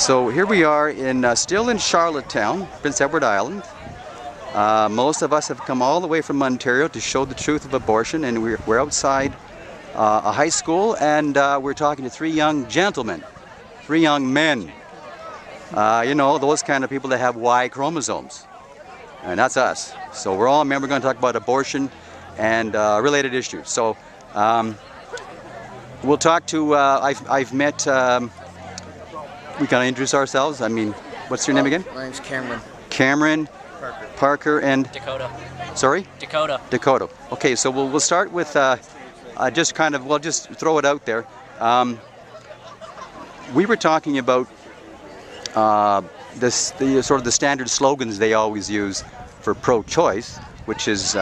So here we are still in Charlottetown, Prince Edward Island. Most of us have come all the way from Ontario to show the truth of abortion, and we're outside a high school, and we're talking to three young gentlemen, three young men. You know, those kind of people that have Y chromosomes, and that's us. So we're all men. We're going to talk about abortion and related issues. So we'll talk to, I've met, we kind of introduce ourselves. I mean, what's your name again? My name's Cameron. Cameron, Parker, and Dakota. Sorry? Dakota. Dakota. Okay, so we'll start with just kind of, we'll just throw it out there. We were talking about the sort of the standard slogans they always use for pro-choice, which is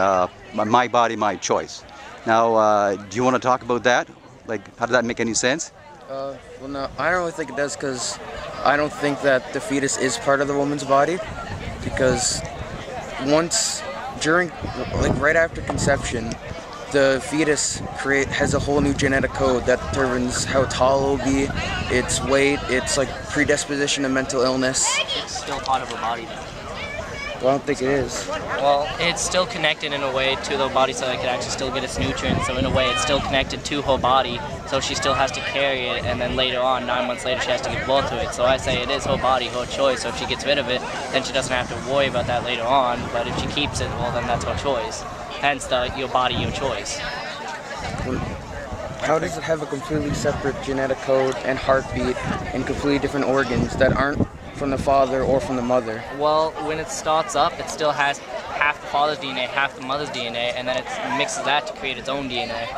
my body, my choice. Now, do you want to talk about that? Like, how does that make any sense? Well, no, I don't really think it does, because I don't think that the fetus is part of the woman's body, because right after conception, the fetus has a whole new genetic code that determines how tall it will be, its weight, its like predisposition to mental illness. It's still part of her body. Well, I don't think it is. Well, it's still connected in a way to the body, so it can actually still get its nutrients. So in a way, it's still connected to her body, so she still has to carry it, and then later on, 9 months later, she has to give birth to it. So I say it is her body, her choice. So if she gets rid of it, then she doesn't have to worry about that later on. But if she keeps it, well, then that's her choice. Hence your body, your choice. How does it have a completely separate genetic code and heartbeat and completely different organs that aren't from the father or from the mother? Well, when it starts up, it still has half the father's DNA, half the mother's DNA, and then it mixes that to create its own DNA.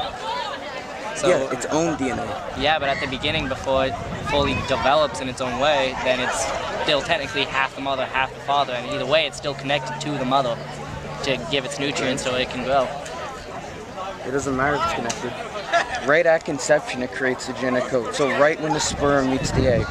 So, yeah, its own DNA. Yeah, but at the beginning, before it fully develops in its own way, then it's still technically half the mother, half the father, and either way, it's still connected to the mother to give its nutrients so it can grow. It doesn't matter if it's connected. Right at conception, it creates the genetic code. So right when the sperm meets the egg.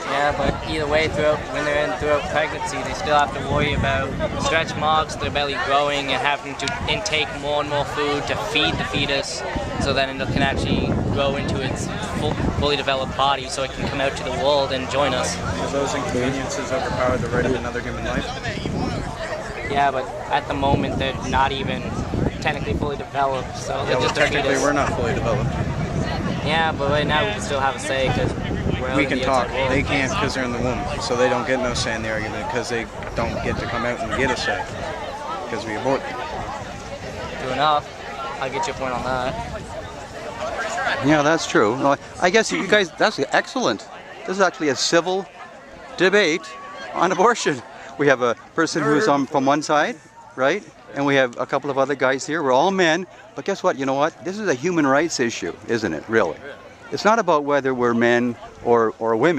Yeah, but either way, when they're throughout pregnancy, they still have to worry about stretch marks, their belly growing, and having to intake more and more food to feed the fetus, so that it can actually grow into its fully developed body, so it can come out to the world and join us. Do those inconveniences overpower the right of another human life? Yeah, but at the moment, they're not even technically fully developed, so they're just technically we're not fully developed. Yeah, but right now we can still have a say, because we can talk. They can't, because they're in the womb, so they don't get no say in the argument, because they don't get to come out and get a say, because we abort them. True enough. I'll get your point on that. Yeah, that's true. No, I guess you guys, that's excellent. This is actually a civil debate on abortion. We have a person who's from one side, right? And we have a couple of other guys here. We're all men. But guess what? You know what? This is a human rights issue, isn't it, really? It's not about whether we're men or women.